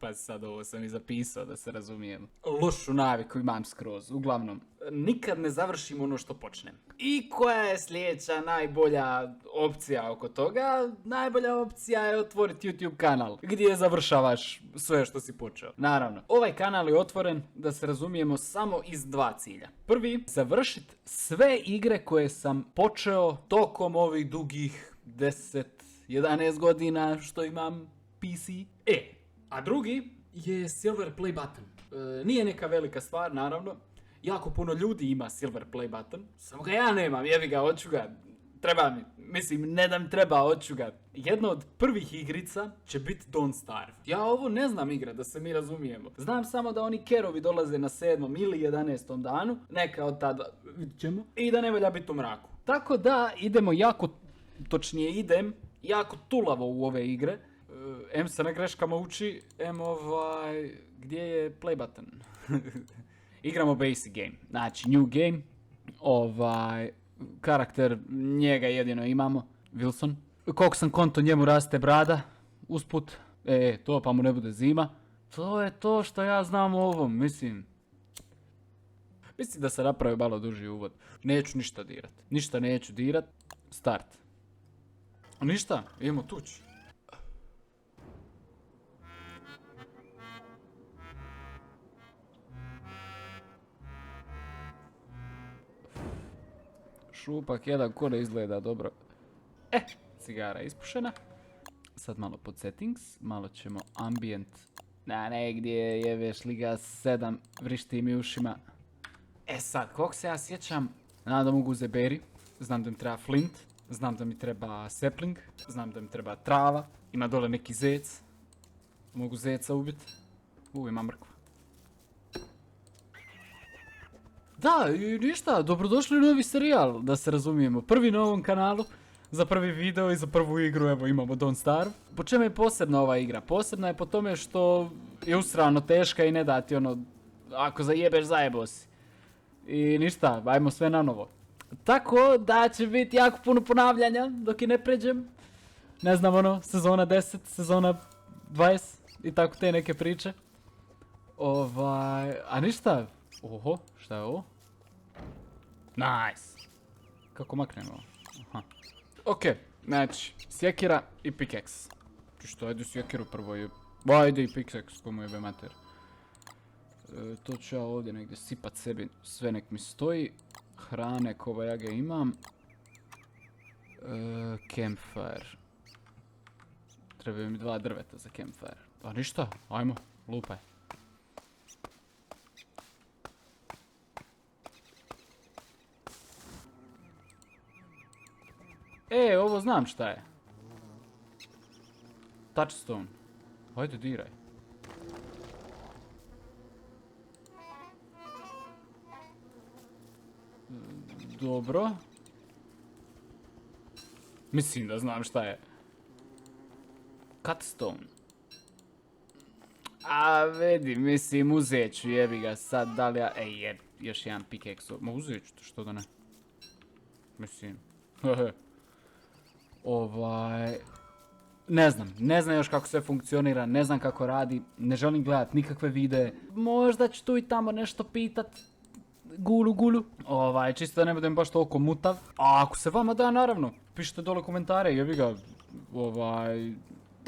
Pa sad ovo sam i zapisao da se razumijem. Lošu naviku imam skroz, uglavnom. Nikad ne završim ono što počnem. I koja je sljedeća najbolja opcija oko toga? Najbolja opcija je otvoriti YouTube kanal gdje završavaš sve što si počeo. Naravno, ovaj kanal je otvoren, da se razumijemo, samo iz dva cilja. Prvi, završiti sve igre koje sam počeo tokom ovih dugih 10-11 godina što imam PC. A drugi je Silver Play Button. Nije neka velika stvar, naravno. Jako puno ljudi ima Silver Play Button. Samo ga ja nemam, jebi ga, hoću ga. Treba mi. Mislim, ne da mi treba, hoću ga. Jedna od prvih igrica će biti Don't Starve. Ja ovo ne znam igrat, da se mi razumijemo. Znam samo da oni kerovi dolaze na 7. ili 11. danu. Neka od tada, vidit ćemo. I da ne valja biti u mraku. Tako da idemo idem jako tulavo u ove igre. M se na greškama uči, gdje je play button? Igramo basic game, znači new game, karakter njega jedino imamo, Wilson. Koliko sam konto, njemu raste brada, usput, to pa mu ne bude zima. To je to što ja znam o ovom, mislim da se napravi malo duži uvod. Neću ništa neću dirat, start. Ništa, idemo tući. Šupak jedan, ko ne izgleda dobro. Cigara ispušena. Sad malo pod settings, malo ćemo ambient. Negdje jeveš liga 7, vrišti mi ušima. Sad, koliko se ja sjećam, znam da mogu uzeti berry, znam da mi treba flint, znam da mi treba sapling, znam da mi treba trava, ima dole neki zec, mogu zeca ubiti. Ima mrkva. Da, i ništa, dobrodošli u novi serijal, da se razumijemo. Prvi na ovom kanalu, za prvi video i za prvu igru, evo imamo Don't Starve. Po čemu je posebna ova igra? Posebna je po tome što je usrano teška i ne da ti ako zajebeš, zajebo si. I ništa, ajmo sve na novo. Tako da će biti jako puno ponavljanja dok i ne pređem. Ne znam, sezona 10, sezona 20 i tako te neke priče. A ništa. Oho, šta je ovo? Nice! Kako maknemo? Aha. Ok, znači, sjekira i pickaxe. Što, ajde sjekiru prvo i... Ajde i pickaxe, komu jebe mater. To ću ja ovdje negdje sipat sebi, sve nek mi stoji. Hrane, kova ja ga imam. Campfire. Trebaju mi 2 drveta za campfire. A ništa, ajmo, lupaj. Ovo znam šta je. Touchstone. Ajde, diraj. Dobro. Mislim da znam šta je. Cutstone. Vidi, mislim, uzet ću, jebi ga sad, da li ja... još jedan pickaxe. Ma uzet ću to, što da ne. Mislim. Ne znam još kako sve funkcionira, ne znam kako radi, ne želim gledat nikakve videe. Možda ću tu i tamo nešto pitat, gulu. Čisto da ne budem baš toliko mutav. A ako se vama da, naravno, pišite dole komentare, jebi ga,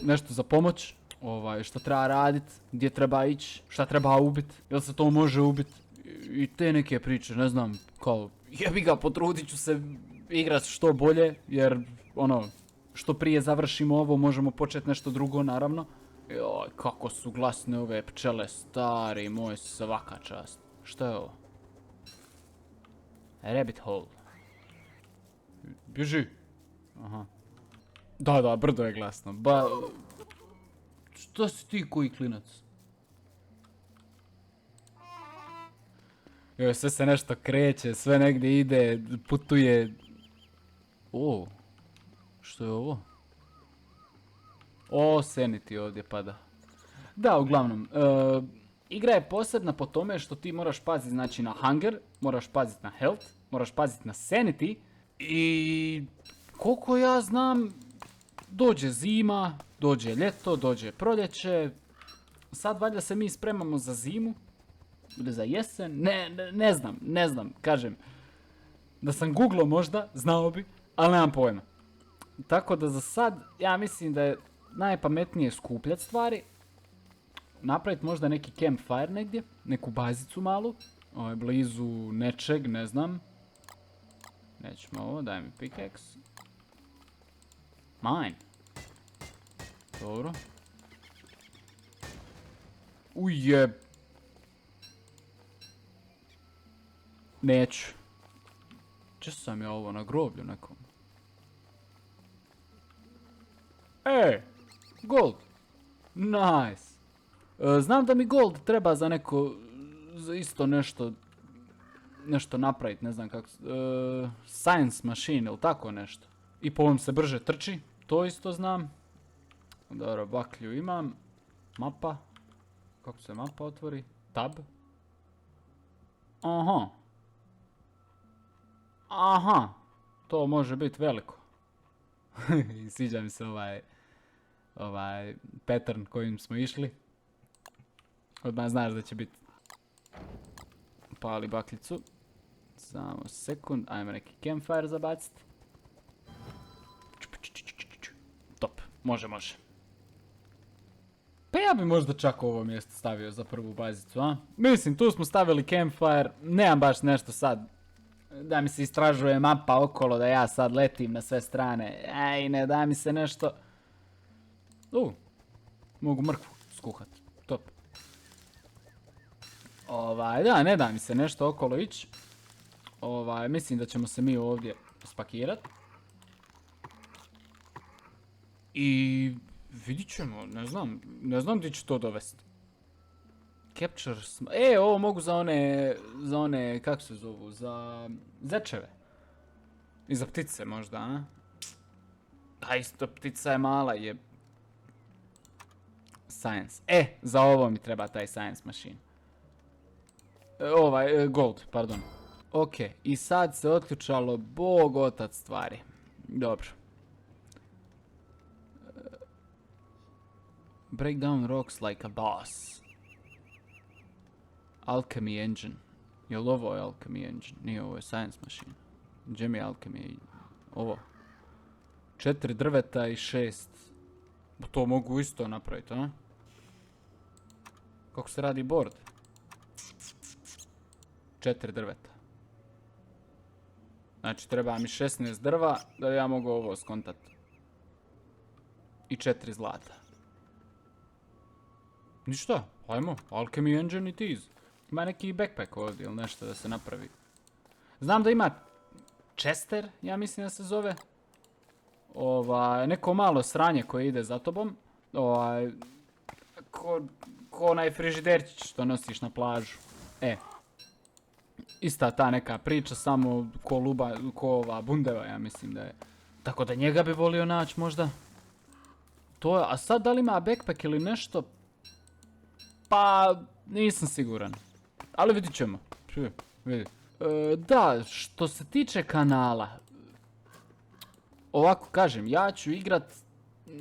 nešto za pomoć. Što treba radit, gdje treba ići, šta treba ubit, jel se to može ubit. I te neke priče, ne znam, kao, jebi ga, potrudit ću se igrat što bolje, jer, što prije završimo ovo, možemo početi nešto drugo, naravno. Joj, kako su glasne ove pčele, stari moj, svaka čast. Šta je ovo? Rabbit hole. Bježi. Aha. Da, brdo je glasno. Šta si ti koji klinac? Joj, sve se nešto kreće, sve negdje ide, putuje. Što je ovo? Sanity ovdje pada. Da, uglavnom, igra je posebna po tome što ti moraš paziti, znači, na hunger, moraš paziti na health, moraš paziti na sanity i koliko ja znam, dođe zima, dođe ljeto, dođe proljeće, sad valjda se mi spremamo za zimu. Ili za jesen. Ne znam, kažem. Da sam googlao možda, znao bi, ali nemam pojma. Tako da za sad, ja mislim da je najpametnije skupljati stvari. Napraviti možda neki campfire negdje, neku bazicu malu. Blizu nečeg, ne znam. Nećemo ovo, daj mi pickaxe. Mine. Dobro. Ujeb. Neću. Če sam ja ovo na groblju nekom? Gold. Nice. Znam da mi gold treba za neko, za isto nešto napraviti, ne znam kako, science machine ili tako nešto. I po ovom se brže trči, to isto znam. Dobro, baklju imam. Mapa. Kako se mapa otvori? Tab. Aha. To može biti veliko. I sviđa mi se ovaj pattern kojim smo išli. Odmah znaš da će biti. Pali bakljicu. Samo sekund, ajmo neki campfire zabacit. Top, može. Pa ja bi možda čak ovo mjesto stavio za prvu bazicu, a? Mislim, tu smo stavili campfire, nemam baš nešto sad da mi se istražuje mapa okolo, da ja sad letim na sve strane. Ne da mi se nešto. Mogu mrkvu skuhat, top. Da, ne da mi se nešto okolo ići. Mislim da ćemo se mi ovdje spakirat. I vidit ćemo, ne znam gdje ću to dovesti. Capture, ovo mogu za one, kako se zovu, za zečeve. I za ptice možda, a? A isto ptica je mala, je. Science. Za ovo mi treba taj science machine. Gold, pardon. Ok, i sad se otključalo bog otac stvari. Dobro. Break down rocks like a boss. Alchemy engine. Jel ovo je alchemy engine? Nije, ovo je science machine. Gdje mi je alchemy? Ovo. 4 drveta i 6. To mogu isto napraviti, a? Kako se radi board? 4 drveta. Znači treba mi 16 drva da ja mogu ovo skontat. I 4 zlata. Ništa, ajmo, alchemy engine it is. Ima neki backpack ovdje ili nešto da se napravi. Znam da ima Chester, ja mislim da se zove. Neko malo sranje koje ide za tobom. Ko onaj frižiderčić što nosiš na plažu. Ista ta neka priča, samo ko ova bundeva, ja mislim da je. Tako da njega bi volio naći možda. To je, a sad da li ima backpack ili nešto? Pa, nisam siguran. Ali vidit ćemo. Da, što se tiče kanala. Ovako kažem, ja ću igrat,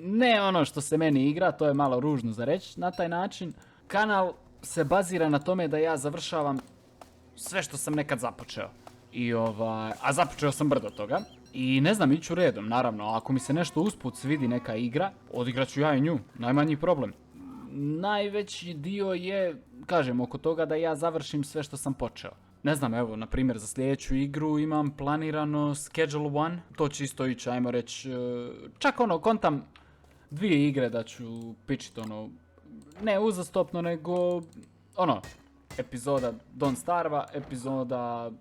ne ono što se meni igra, to je malo ružno za reći na taj način. Kanal se bazira na tome da ja završavam sve što sam nekad započeo. A započeo sam brdo toga. I ne znam, iću redom, naravno, ako mi se nešto usput svidi neka igra, odigrat ću ja i nju, najmanji problem. Najveći dio je, kažem, oko toga da ja završim sve što sam počeo. Ne znam, evo, na primjer, za sljedeću igru imam planirano Schedule 1, to će isto ići, ajmo reći, čak kontam 2 igre da ću pičit ne uzastopno, nego, epizoda Don't Starva, epizoda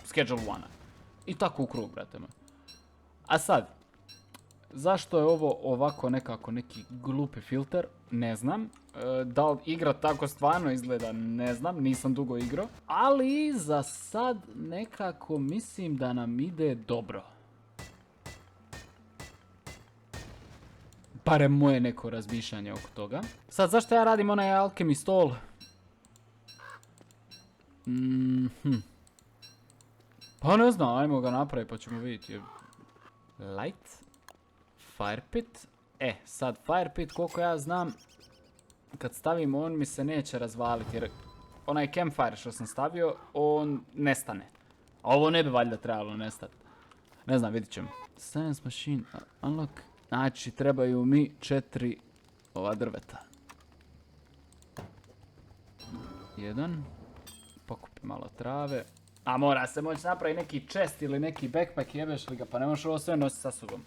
Schedule 1. I tako u krug, brate moj. A sad, zašto je ovo ovako nekako neki glupi filter? Ne znam. Da li igra tako stvarno izgleda? Ne znam, nisam dugo igrao. Ali za sad nekako mislim da nam ide dobro. Barem moje neko razmišljanje oko toga. Sad, zašto ja radim onaj alchemy stol? Pa ne znam, ajmo ga napraviti pa ćemo vidjeti. Light. Fire pit. Sad fire pit, koliko ja znam, kad stavim on mi se neće razvaliti jer onaj campfire što sam stavio, on nestane. A ovo ne bi valjda trebalo nestati. Ne znam, vidit ćemo. Science machine, unlock. Znači, trebaju mi 4 ova drveta. 1. Pokupi malo trave. A mora se moći napraviti neki chest ili neki backpack, jebeš li ga, pa ne možeš ovo sve nositi sa sobom.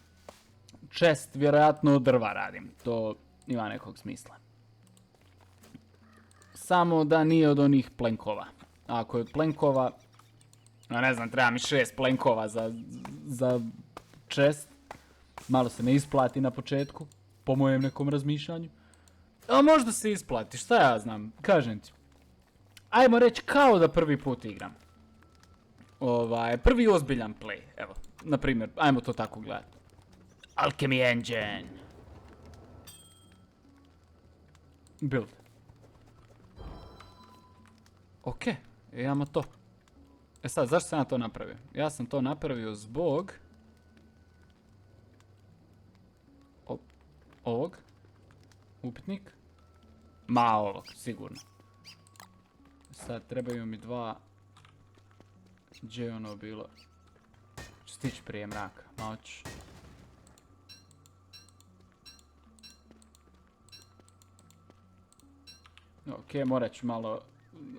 Chest, vjerojatno od drva radim, to ima nekog smisla. Samo da nije od onih plenkova. Ako je od plenkova, ne znam, treba mi 6 plenkova za chest. Malo se ne isplati na početku, po mojem nekom razmišljanju. A možda se isplati, šta ja znam, kažem ti. Ajmo reći kao da prvi put igram. Prvi ozbiljan play, evo, na primjer, ajmo to tako gledati. Alchemy Engine. Build. Ok, imamo to. E sad, zašto sam ja to napravio? Ja sam to napravio zbog ovog. Upitnik. Ma ovog, sigurno. Sad trebaju mi 2. Gdje je ono bilo? Stići prije mraka, moć. Ok,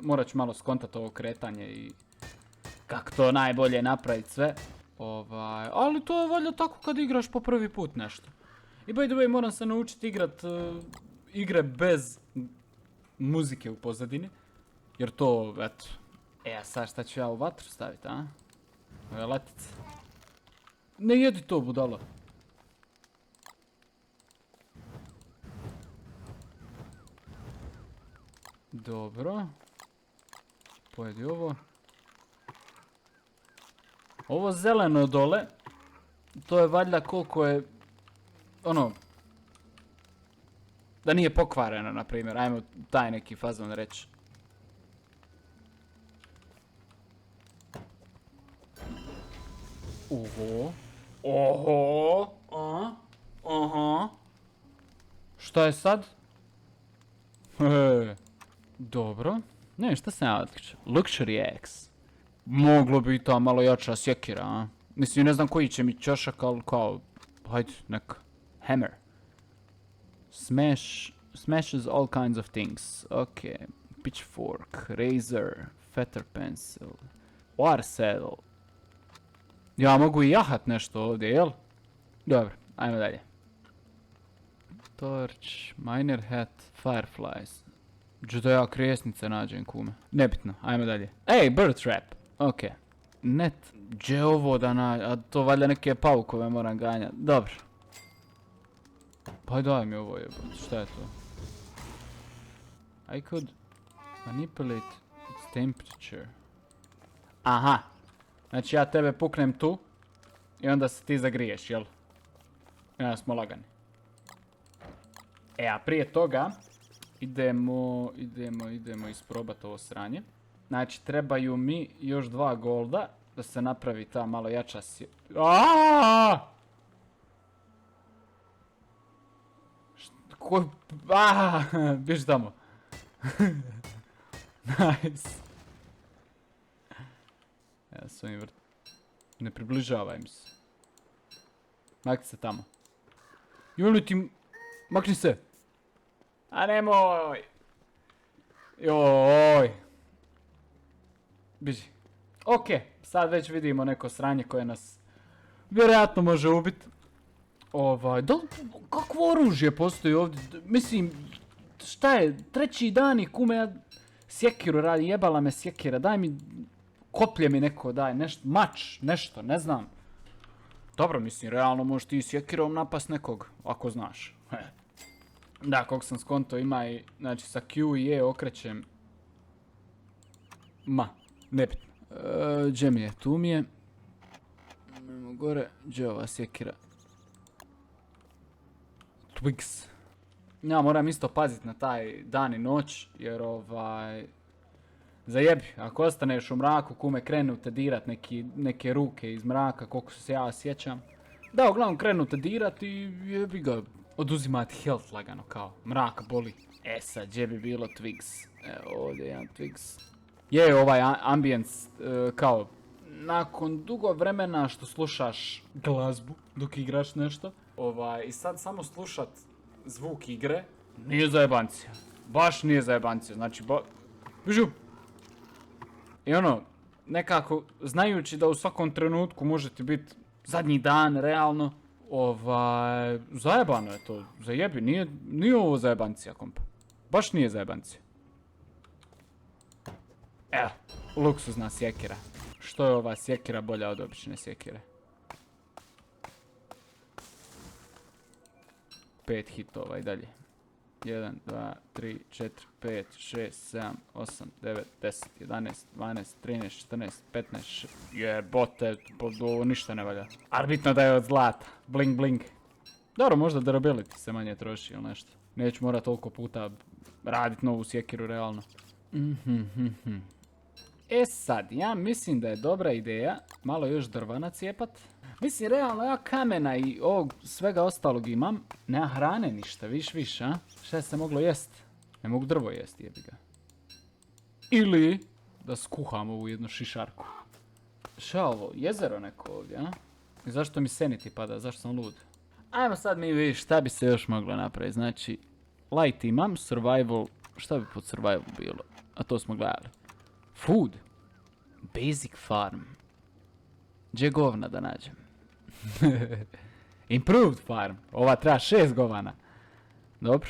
morat ću malo skontat ovo kretanje i kako to najbolje napraviti sve. Ali to je valjda tako kad igraš po prvi put nešto. I by the way, moram se naučiti igrat igre bez muzike u pozadini. Jer to, eto. A sad šta ću ja u vatru staviti, a? Ove latice. Ne jedi to, budalo. Dobro. Pojedi ovo. Ovo zeleno dole, to je valjda koliko je, ono, da nije pokvareno, na primjer. Ajmo taj neki fazon reći. Oho. Aha. Šta je sad? Dobro. Ne, šta sam ja otključio? Luxury X. Moglo bi ta malo jača sjekira, a? Mislim, ne znam koji će mi ćošak, ali kao, hajde, neka. Hammer. Smashes all kinds of things. Ok. Pitchfork, razor, feather pencil, war saddle. Ja mogu i jahat nešto ovdje, jel? Dobro, ajmo dalje. Torch, miner hat, fireflies. Đu da ja krijesnice nađem, kume. Nebitno, ajmo dalje. Ej, bird trap. Ok. Net. Gdje ovo da nađem? A to valjda neke paukove moram ganjati. Dobro. Pa daj mi ovo jebati, šta je to? I could manipulate its temperature. Aha. Znači ja tebe puknem tu. I onda se ti zagriješ, jel? I onda smo lagani. A prije toga idemo isprobati ovo sranje. Znači trebaju mi još 2 golda da se napravi ta malo jača biš tamo. Nice. Ja s ovim ne približavaj mi se. Makni se tamo. Juli ti... Makni se. A nemoj. Joj. Biži. Ok, sad već vidimo neko sranje koje nas vjerojatno može ubiti. Kakvo oružje postoji ovdje? Mislim, šta je? 3. dan i kume ja sjekiru radi, jebala me sjekira. Daj mi, koplje mi neko daj, mač, nešto, ne znam. Dobro, mislim, realno možeš ti sjekirom napast nekog, ako znaš. Da, koliko sam skonto ima i, znači sa Q i E okrećem. Nebitno. Gdje mi je? Tu mi je. Idemo gore, gdje je ova sjekira? Twigs. Ja moram isto paziti na taj dan i noć, jer zajebi, ako ostaneš u mraku, kume krenu te dirat neke ruke iz mraka, koliko se ja sjećam. Da, uglavnom krenu te dirat i jebi ga, oduzimati health lagano, kao, mrak boli. E sad, gdje bi bilo Twigs? Evo ovdje je jedan Twigs. Je ovaj ambijens, kao, nakon dugo vremena što slušaš glazbu dok igraš nešto, i sad samo slušat zvuk igre, nije zajebancija. Baš nije zajebancija, znači, Bižu! I ono, nekako, znajući da u svakom trenutku može ti biti zadnji dan, realno, zajebano je to, zajebi, nije ovo zajebancija, kompa. Baš nije zajebancija. Evo, luksuzna sjekira. Što je ova sjekira bolja od obične sjekire? 5 hitova i dalje. 1, 2, 3, 4, 5, 6, 7, 8, 9, 10, 11, 12, 13, 14, 15, jebote, ovo ništa ne valja. Ali bitno da je od zlata, bling bling. Dobro, možda durability se manje troši ili nešto. Neću morat toliko puta radit novu sjekiru realno. E sad, ja mislim da je dobra ideja malo još drva nacijepat. Mislim, realno ja kamena i ovog svega ostalog imam. Nema hrane ništa, viš, a? Šta se moglo jest? Ne mogu drvo jesti, jebi ga. Ili da skuham ovu jednu šišarku. Šta ovo? Jezero neko ovdje, a? I zašto mi sanity pada? Zašto sam lud? Ajmo sad mi vidjeti šta bi se još moglo napraviti. Znači, light imam, survival. Šta bi pod survival bilo? A to smo gledali. Food. Basic farm. Gdje govna da nađem? Improved farm. Ova treba 6 govana. Dobro.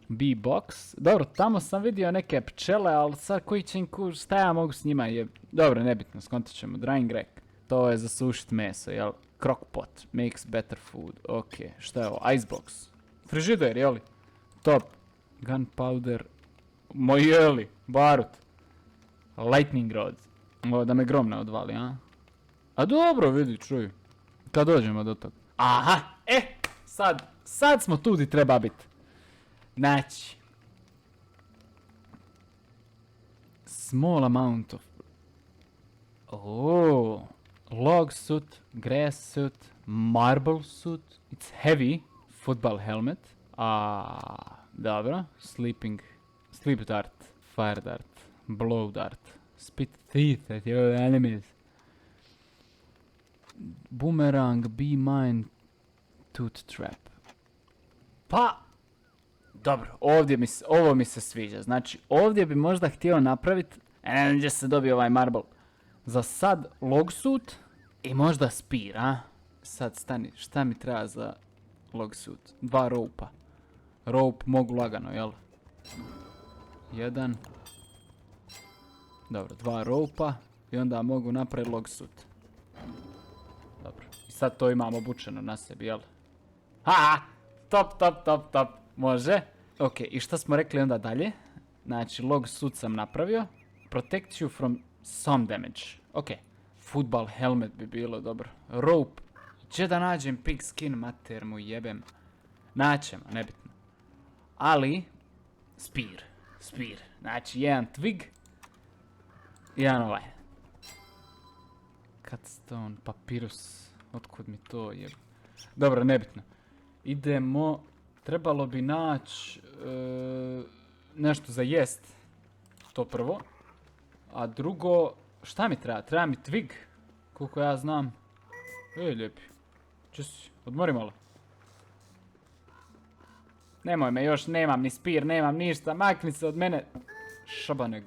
Bee box. Dobro, tamo sam vidio neke pčele, ali sad koji će im šta ja mogu s njima je... Dobro, nebitno, skontat ćemo. Drying rack. To je za sušit meso, jel? Crockpot. Makes better food. Ok, šta je ovo? Icebox. Frižider, jeli? Top. Gunpowder. Jeli? Barut. Lightning rod. Ovo da me grom ne odvali, a? A dobro, vidi, čuj. Kad dođemo do toga. Aha, sad smo tu di treba biti. Znači. Small amount of... log suit, grass suit, marble suit. It's heavy. Football helmet. Dobro. Sleep dart, fire dart, blow dart. Spit teeth at your enemies. Boomerang, bee mine, tooth trap. Pa, dobro, ovo mi se sviđa. Znači, ovdje bi možda htio napraviti, gdje se dobije ovaj marble. Za sad log suit i možda spear, a? Sad stani, šta mi treba za log suit? 2 rope-a. Rope mogu lagano, jel? 1. Dobro, 2 rope-a i onda mogu napraviti log suit. Dobro, i sad to imam obučeno na sebi, jel? Top, može. Ok, i šta smo rekli onda dalje? Znači, log suit sam napravio. Protect you from some damage. Ok, football helmet bi bilo dobro. Rope. Če da nađem pig skin, mater mu jebem. Naćemo, nebitno. Ali, spear. Znači, jedan twig. Jedan ovaj. Cutstone, papirus. Otkud mi to je? Dobro, nebitno. Idemo. Trebalo bi naći nešto za jest. To prvo. A drugo, šta mi treba? Treba mi twig. Koliko ja znam. Lijepi. Če si? Odmori malo. Nemoj me još, nemam ni spear, nemam ništa. Makni se od mene. Šabane.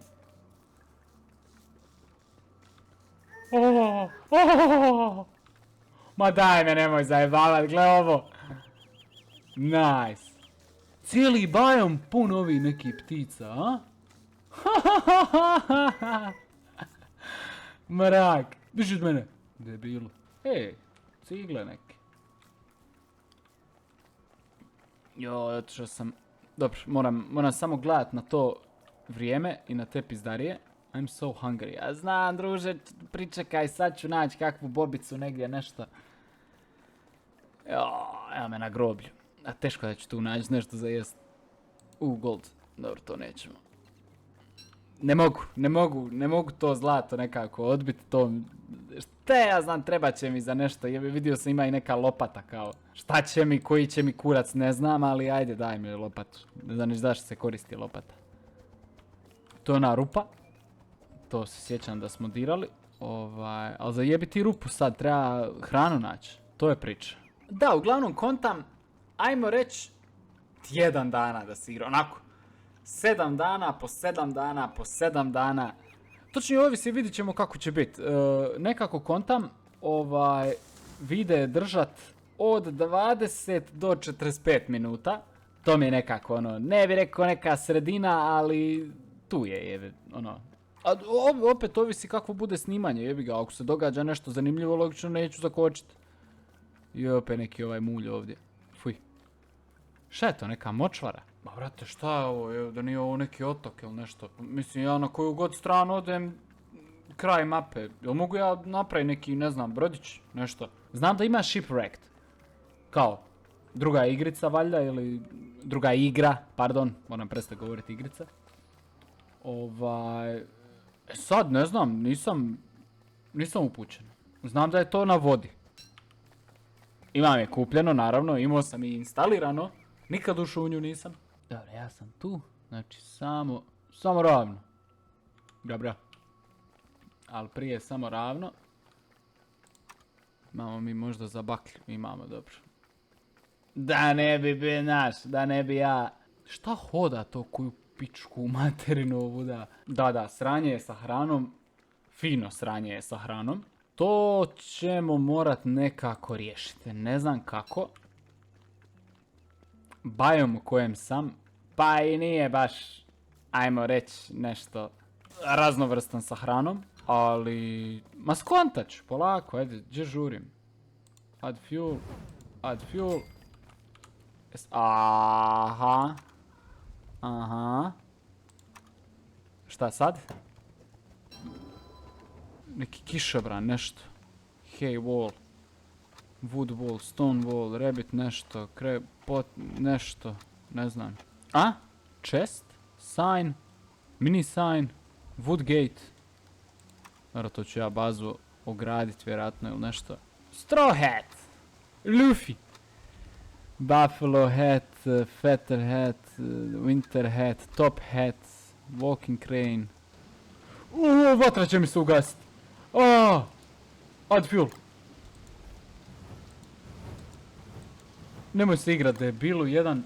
Ma daj me, nemoj zajebavat, gle ovo. Nice. Cijeli bajom pun ovih nekih ptica, a? Mrak. Biš od mene. Debilu. Cigle neke. Joj, otišao sam. Dobro, moram samo gledat na to vrijeme i na te pizdarije. I'm so hungry. Ja znam, druže, pričekaj, sad ću naći kakvu bobicu negdje, nešto. Evo me na groblju. A teško da ću tu naći nešto za jest. Gold. Dobro, to nećemo. Ne mogu to zlato nekako odbiti, to... Šta ja znam, treba će mi za nešto, vidio sam ima i neka lopata kao. Šta će mi, koji će mi kurac, ne znam, ali ajde daj mi lopatu. Ne znam ni zašto se koristi lopata. To je ona rupa. To se sjećam da smo dirali. Ali zajebiti rupu sad, treba hranu naći. To je priča. Da, uglavnom kontam, ajmo reći, tjedan dana da se igra, onako. 7 dana, po 7 dana, po 7 dana. Točnije ovisi, vidit ćemo kako će biti. Nekako kontam, vide držat od 20 do 45 minuta. To mi je nekako, ono, ne bi rekao neka sredina, ali tu je, ono. A opet ovisi kakvo bude snimanje, jebi ga, ako se događa nešto zanimljivo, logično neću zakočiti. I opet neki ovaj mulj ovdje. Fuj. Šta je to, neka močvara? Ma brate, šta je ovo, da nije ovo neki otok ili nešto? Mislim, ja na koju god stranu odem, kraj mape. Jel mogu ja napraviti neki, ne znam, brodić, nešto? Znam da ima Shipwrecked. Kao, druga igrica valjda, ili druga igra, pardon, moram prestati govoriti igrica. Sad, ne znam, nisam upućen. Znam da je to na vodi. Imam je kupljeno, naravno, imao sam i instalirano. Nikad ušao u nju nisam. Dobro, ja sam tu. Znači, samo ravno. Dobro. Ali prije samo ravno. Imamo mi možda za baklju. Imamo, dobro. Da ne bi bio naš, da ne bi ja... Šta hoda to koju pičku materinu ovu da... Da, sranje je sa hranom. Fino sranje je sa hranom. To ćemo morat nekako riješiti. Ne znam kako. Biom u kojem sam, pa i nije baš, ajmo reći, nešto raznovrstan sa hranom, ali... Ma skontat ću, polako, ajde, gdje žurim? Add fuel. Aha. Šta sad? Neki kišobran, nešto. Hay wall. Wood wall, stone wall, rabbit nešto, pot nešto, ne znam. A? Chest? Sign? Mini sign? Wood gate? Dobro, to ću ja bazu ograditi vjerojatno ili nešto. Straw hat! Luffy! Buffalo hat, feather hat, winter hat, top hat, walking crane. Vatra će mi se ugasiti. Add fuel. Nemoj se igrat debilu jedan.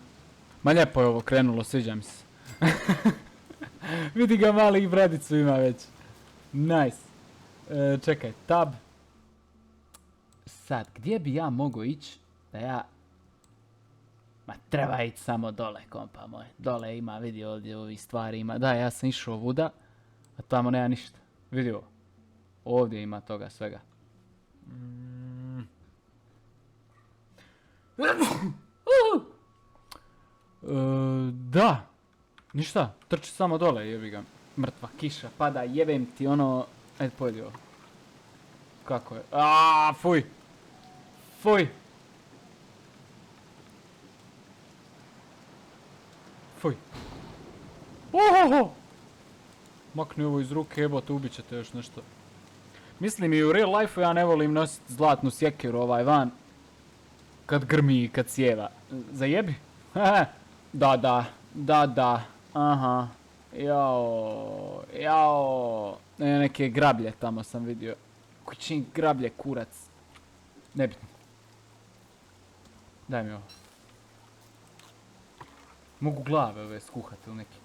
Ma lijepo je ovo krenulo, sviđa mi se. Vidi ga, mali i bradicu ima već. Nice. Čekaj, tab. Sad, gdje bi ja mogao ići da ja... Ma treba ići samo dole, kompa moj. Dole ima, vidi ovdje ovih stvari ima. Da, ja sam išao vuda, a tamo nema ništa. Vidi ovo. Ovdje ima toga svega. Da. Ništa, trči samo dole, jebi ga. Mrtva kiša pada, jebem ti ono... Ajde, pojedi ovo. Kako je? Fuj. Fuj. Fuj. Ohoho. Makni ovo iz ruke, jebote, ubit ćete još nešto. Mislim i u real life-u ja ne volim nositi zlatnu sjekiru van. Kad grmi i kad sjeva. Zajebi? Da. Aha. Jao. Neke grablje tamo sam vidio. Kućin grablje, kurac. Nebitno. Daj mi ovo. Mogu glave ove skuhati ili neki.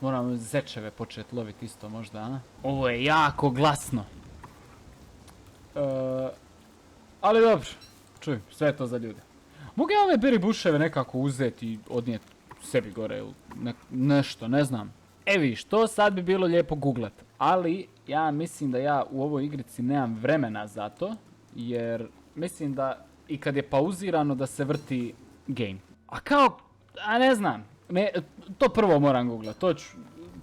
Moram zečeve početi loviti isto možda, a? Ovo je jako glasno. Ali dobro. Čuj, sve je to za ljude. Mogu ja ove berry buševe nekako uzeti i odnijeti sebi gore ili nešto, ne znam. Evi, što sad bi bilo lijepo googlat. Ali ja mislim da ja u ovoj igrici nemam vremena za to. Jer mislim da i kad je pauzirano da se vrti game. A kao, ne znam. To prvo moram googlat.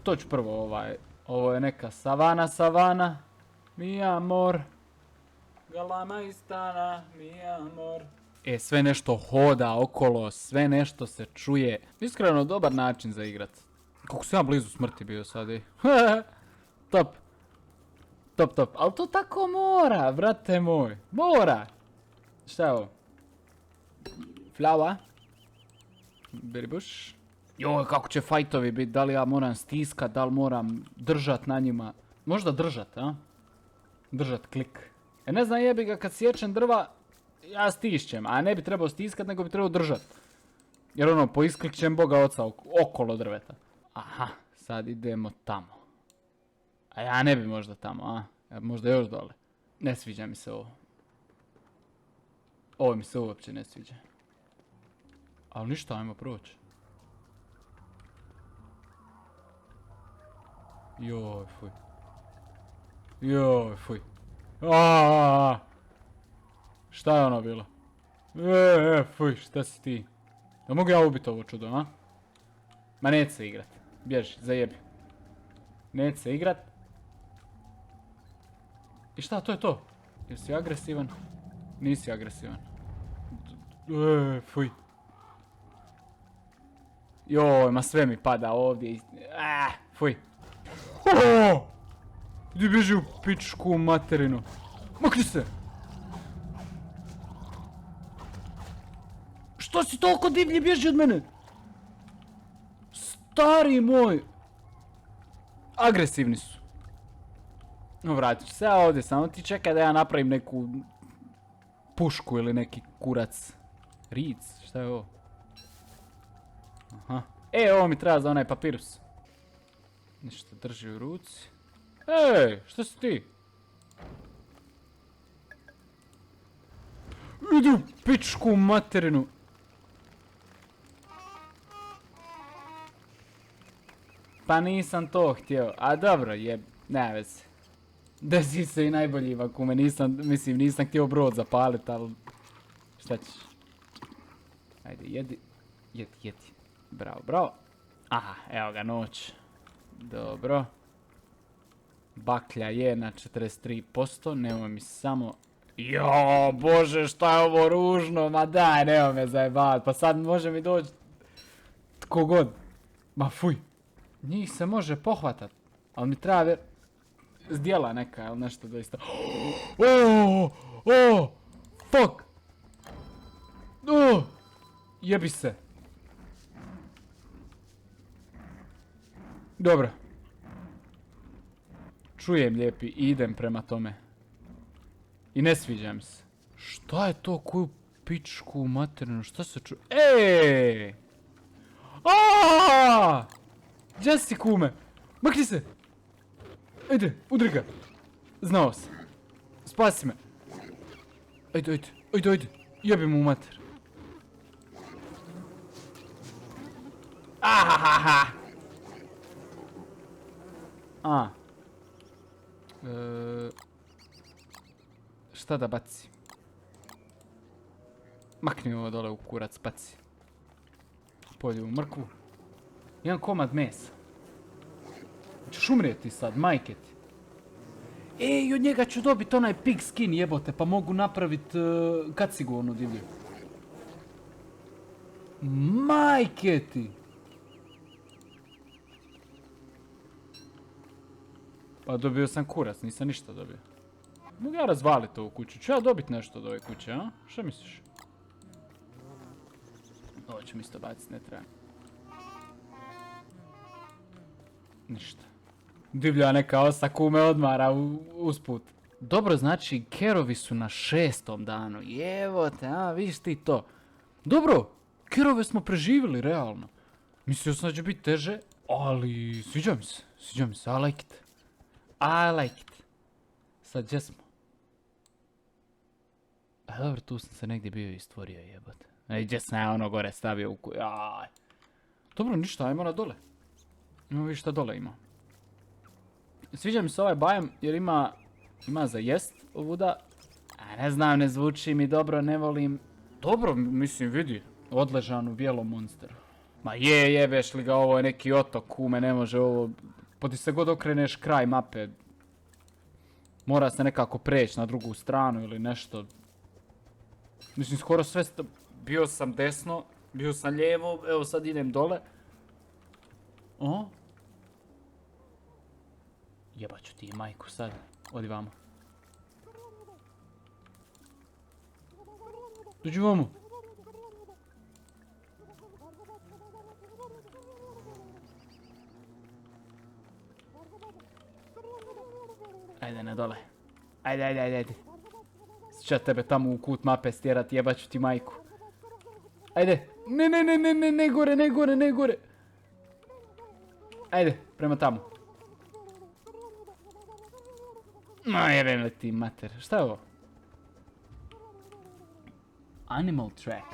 To ću prvo Ovo je neka savana. Mi amor. Galama istana, mi amor. Sve nešto hoda okolo, sve nešto se čuje. Iskreno, dobar način za igrat. Kako sam ja blizu smrti bio sad, ej. Top. Top, top. Ali to tako mora, brate moj. Mora. Šta je ovo? Flava. Berry bush. Joj, kako će fajtovi biti. Da li ja moram stiskat, da li moram držat na njima. Možda držat, a? Držat klik. Ne znam, jebi ga, kad sječem drva, ja stišćem. A ne bi trebao stiskat, nego bi trebao držat. Jer ono, poisklikćem Boga oca okolo drveta. Aha, sad idemo tamo. A ja ne bi možda tamo, a? Možda još dole. Ne sviđa mi se ovo. Ovo mi se uopće ne sviđa. Ali ništa, ajmo proći. Joj, fuj. Joj, fuj. Aaaa! Šta je ono bilo? Fuj, šta si ti? Da mogu ja ubiti ovo čudo, a? Ma neće se igrat. Bježi, zajebi. Neće se igrat. I šta, to je to? Jesi agresivan? Nisi agresivan. Fuj. Joj, ma sve mi pada ovdje. Fuj. Gdje bježi u pičku materinu? Makni se! Što si toliko divlje bježi od mene? Stari moj! Agresivni su. No, vratit ću se ja ovdje, samo ti čekaj da ja napravim neku pušku ili neki kurac. Ric, šta je ovo? Aha. Ovo mi treba za onaj papirus. Ništa drži u ruci. Ej, šta si ti? Idi u pičku materinu. Pa nisam to htio, a dobro je, ne veze. Desi se i najbolji vakume, nisam htio brod zapalit, ali šta ćeš? Ajde, jedi. Bravo. Aha, evo ga, noć. Dobro. Baklja je na 43%, nemoj mi samo... Jo, bože, šta je ovo ružno, ma daj, nemoj me zajebat, pa sad može mi doći tko god. Ma fuj. Njih se može pohvatat, ali mi treba zdjela neka ili nešto doista. Fuck! Jebi se. Dobro. Čujem lijepi i idem prema tome. I ne sviđam se. Šta je to, koju pičku materinu, šta se čuje? Eee! Aaaa! Gdje si, kume? Makni se! Ajde, udri ga! Znao sam. Spasi me. Ajde. Jebi mu mater. Ahahaha! Šta da baci? Makni ovo dole u kurac, baci. Polju u mrkvu. Jedan komad mesa. Češ umrijeti sad, majke ti. I od njega ću dobiti onaj pig skin, jebote, pa mogu napraviti kacigu onu divlju. Majke ti. Pa dobio sam kurac, nisam ništa dobio. Mogu ja razvaliti ovu kuću, ću ja dobiti nešto od ove kuće, a? Šta misliš? Ovo ću mi isto baciti, ne treba. Ništa. Divlja neka osa, kume odmara usput. Dobro, znači, kerovi su na 6. danu. Jevote, vidiš ti to. Dobro, kerove smo preživjeli, realno. Mislio sam da će biti teže, ali sviđa mi se, I like it. Sad, gdje smo? A dobro, tu sam se negdje bio i stvorio, jebote. Gdje sam ja ono gore stavio u kuj... Dobro, ništa, ajmo na dole. Imamo vi šta dole ima. Sviđa mi se ovaj biom jer ima za jest ovuda. A ne znam, ne zvuči mi dobro, ne volim. Dobro, mislim, vidi. Odležan u bijelom monsteru. Ma jebeš li ga, ovo je neki otok, kume, ne može ovo... Pa ti se god okreneš kraj mape. Mora se nekako preći na drugu stranu ili nešto. Mislim, skoro sve... Bio sam desno, bio sam lijevo, evo sad idem dole. O? Jebat ću ti majku sad. Odi vamo. Dođi vamo. Ajde, ne dole. Ajde. Će tebe tamo u kut mape stjerat, jebat ću ti majku. Ajde. Ne gore. Ajde, prema tamo. Ma jebem li ti mater. Šta je ovo? Animal track.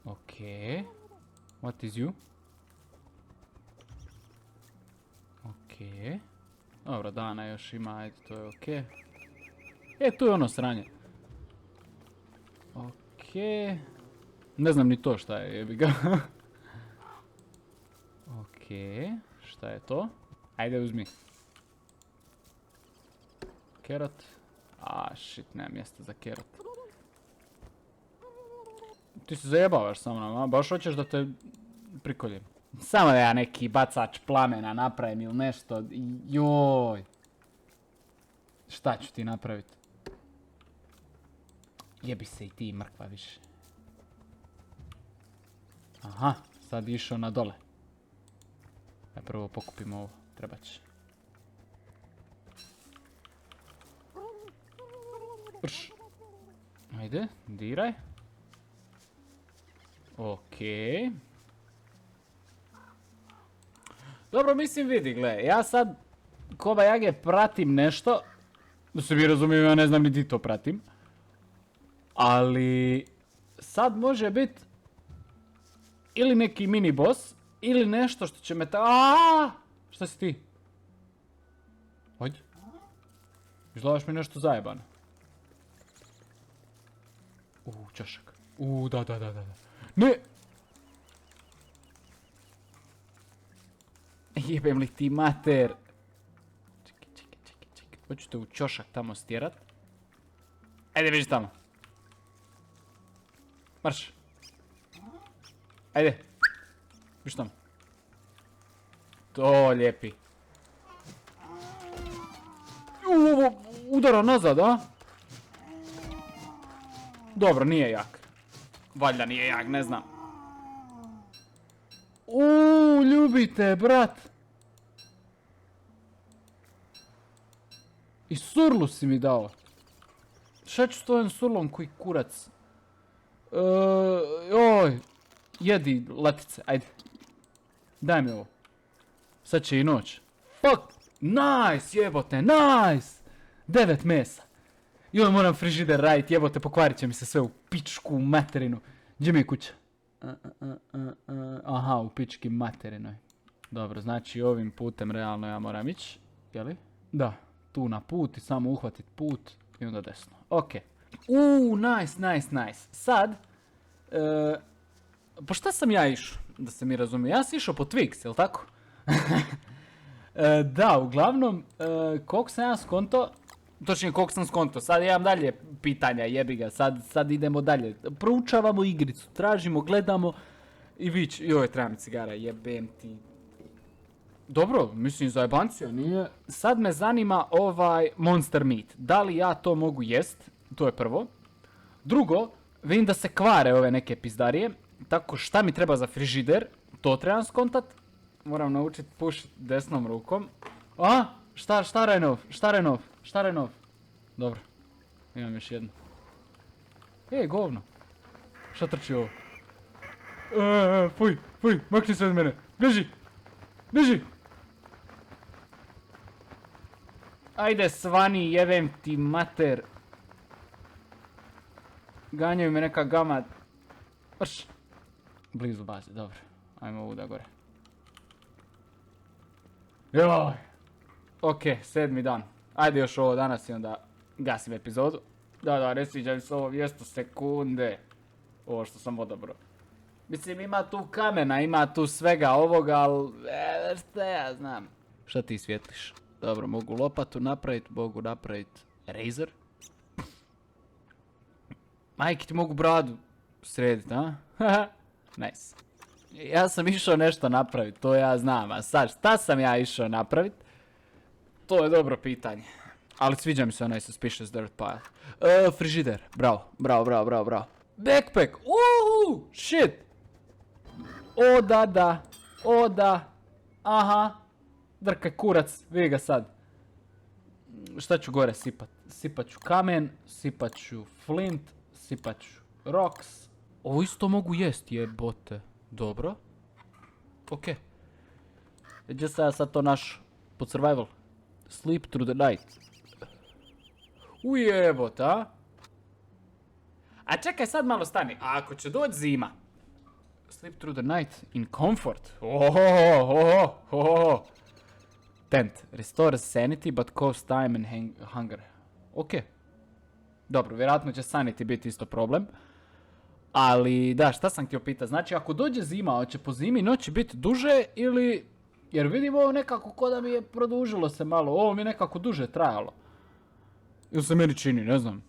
Okej. What is you? Okej. Dobro, dana još ima, ajde, to je okej. Tu je ono sranje. Okej. Ne znam ni to šta je, jebi ga. Okej. Šta je to? Ajde, uzmi. Kerot. Shit, nema mjesta za kerot. Ti se zajebavaš sa mnom, a? Baš hoćeš da te prikoljem. Samo da ja neki bacač plamena napravim ili nešto. Joj. Šta ću ti napraviti? Jebi se i ti mrkva više. Aha, sad je išao na dole. Prvo pokupimo ovo, treba će. Ajde, diraj. Okej. Dobro, mislim, vidi, gle, ja sad koba jage pratim nešto. Da se mi razumijem, ja ne znam ni ti to pratim. Ali sad može biti ili neki mini boss, ili nešto što će me šta si ti? Ajde. Izgledaš mi nešto zajebano. Čošak. Da. Ne! Jebem li ti mater. Čekaj. Hoću te u čošak tamo stjerat. Ajde, vidiš tamo. Marš. Ajde. Vidiš tamo. To lijepi. Udara nazad, a? Dobro, nije jak. Valjda nije jak, ne znam. Ljubite, brat. I surlu si mi dao. Šta ću s tvojim surlom koji kurac? Jedi latice, ajde. Daj mi ovo. Sad će i noć. Fuck! Nice, jebote, nice! 9 mesa. Joj, moram frižider radit, jebote, pokvarit će mi se sve u pičku, u materinu. Gdje mi je kuća? Aha, u pički materinoj. Dobro, znači ovim putem realno ja moram ići, jeli? Da, tu na put i samo uhvatit put i onda desno. Okej. Nice. Sad, po šta sam ja išao, da se mi razumije? Ja sam išao po Twix, jel tako? Da, uglavnom, koliko sam ja skonto, točnije koliko sam skonto, sad imam dalje pitanja, jebi ga, sad idemo dalje. Proučavamo igricu, tražimo, gledamo i vić, joj, treba mi cigara, jebem ti. Dobro, mislim zajebancija, nije. Sad me zanima ovaj monster meat, da li ja to mogu jest, to je prvo. Drugo, vidim da se kvare ove neke pizdarije, tako šta mi treba za frižider, to trebam skontat. Moram naučit pušit desnom rukom. Šta Renov? Dobro, imam još jednu. Govno. Šta trči ovo? Fuj, makni se od mene. Bježi! Ajde svani, jebem ti mater. Ganjaju me neka gamad. Blizu baze, dobro. Ajmo ovuda gore. Joj! Ok, 7. dan. Ajde još ovo danas i onda gasim epizodu. Da, ne sviđa mi se ovo 200 sekunde. Ovo što sam odabrao. Mislim, ima tu kamena, ima tu svega ovoga, ali šta ja znam. Šta ti svijetliš? Dobro, mogu lopatu napravit, mogu napravit razor. Majke, ti mogu bradu sredit, a? Nice. Ja sam išao nešto napraviti, to ja znam, a sad šta sam ja išao napraviti? To je dobro pitanje. Ali sviđa mi se onaj suspicious dirt pile. Frižider, bravo. Backpack, shit! O da, aha. Drkaj kurac, vidi ga sad. Šta ću gore sipat? Sipat ću kamen, sipat ću flint, sipat ću rocks. Ovo isto mogu jest, jebote. Dobro. Okej. Gdje sam ja sad to naš pod survival? Sleep through the night. Ujebote, a? A čekaj, sad malo stani. A ako će doći zima? Sleep through the night in comfort. Tent. Restores sanity but costs time and hunger. Ok. Dobro, vjerojatno će sanity biti isto problem. Ali, da, šta sam htio pitati? Znači, ako dođe zima, hoće po zimi noći biti duže ili... Jer vidim ovo nekako ko da mi je produžilo se malo. Ovo mi je nekako duže trajalo. Ili se meni čini, ne znam.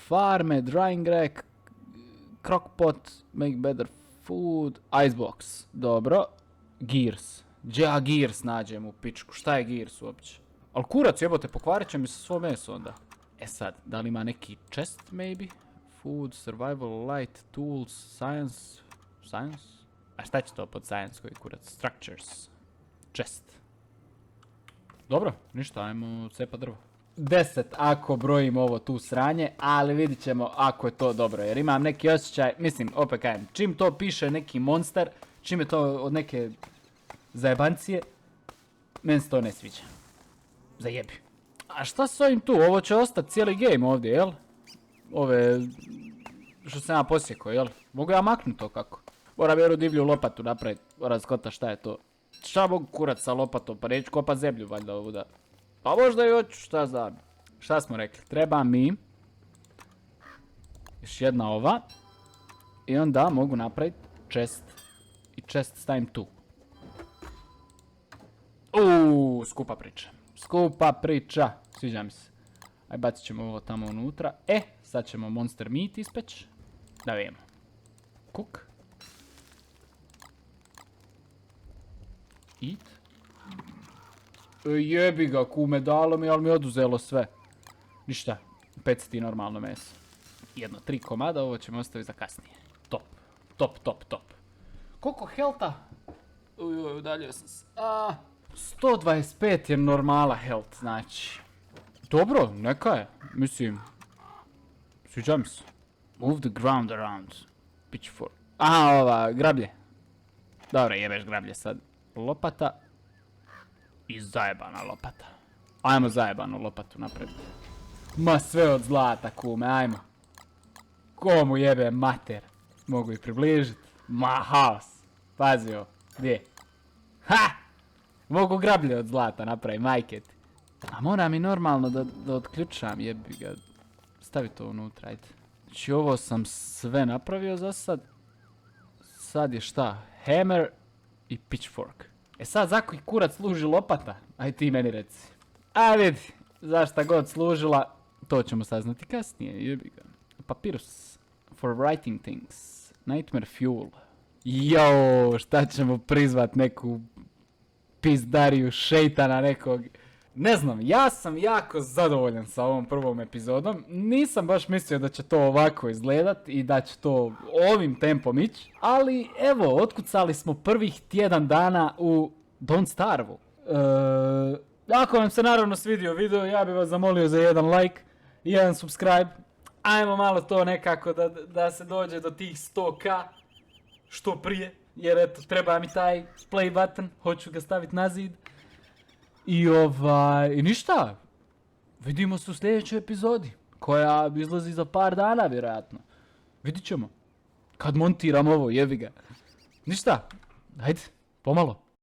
Farme, drying rack, crockpot, make better food, icebox. Dobro. Gears. Gdje ja Gears nađem u pičku? Šta je Gears uopće? Al kurac jebote, pokvarit će mi se svo meso onda. E sad, da li ima neki chest maybe? Food, survival, light, tools, science. Science? A šta će to pod science koji kurac? Structures. Chest. Dobro, ništa, ajmo cepa drvo. 10 ako brojim ovo tu sranje, ali vidit ćemo ako je to dobro, jer imam neki osjećaj, mislim, opet kajem, čim to piše neki monster, čim je to od neke zajebancije, meni se to ne sviđa. Zajebi. A šta s ovim tu? Ovo će ostati cijeli game ovdje, jel? Ove, što sam ja posjekao, jel? Mogu ja maknuti to kako? Moram jednu divlju lopatu napraviti, moram skota šta je to. Šta mogu kurat sa lopatom, pa neću kopat zemlju valjda ovuda. Pa možda i hoću, šta znam. Šta smo rekli? Treba mi još jedna ova. I onda mogu napraviti chest. I chest stavim tu. Skupa priča. Skupa priča. Sviđa mi se. Aj bacit ćemo ovo tamo unutra. Sad ćemo monster meat ispeć. Da vidimo. Cook. Eat. Jebi ga, kume, dalo mi, ali mi oduzelo sve. Ništa, peciti normalno meso. 3 komada, ovo ćemo ostaviti za kasnije. Top. Koliko helta? Udaljio sam se. 125 je normala health, znači. Dobro, neka je, mislim. Sviđa mi se. Move the ground around. Pitchfork. Ova, grablje. Dobro, jebeš grablje sad. Lopata. I zajebana lopata. Ajmo zajebanu lopatu napred. Ma sve od zlata, kume, ajmo. Ko mu jebe mater? Mogu ih približit. Ma haos. Pazi ovo. Gdje? Ha! Mogu grablje od zlata napraviti, majke ti. A moram i normalno da otključam, jebi ga. Stavi to unutra, ajde. Znači ovo sam sve napravio za sad. Sad je šta? Hammer i pitchfork. E sad, za koji kurac služi lopata? Aj ti meni reci. A vidi, zašta god služila, to ćemo saznati kasnije, jebi ga. Papyrus. For writing things. Nightmare fuel. Jao, šta ćemo prizvat neku pizdariju šejtana nekog. Ne znam, ja sam jako zadovoljan sa ovom prvom epizodom. Nisam baš mislio da će to ovako izgledat i da će to ovim tempom ići. Ali evo, otkucali smo prvih tjedan dana u Don't Starve-u. Ako vam se naravno svidio video, ja bih vas zamolio za jedan like i jedan subscribe. Ajmo malo to nekako da se dođe do tih 100k što prije. Jer eto, treba mi taj play button, hoću ga staviti na zid. I ništa, vidimo se u sljedećoj epizodi, koja izlazi za par dana vjerojatno. Vidit ćemo, kad montiram ovo, jebi ga. Ništa, ajde, pomalo.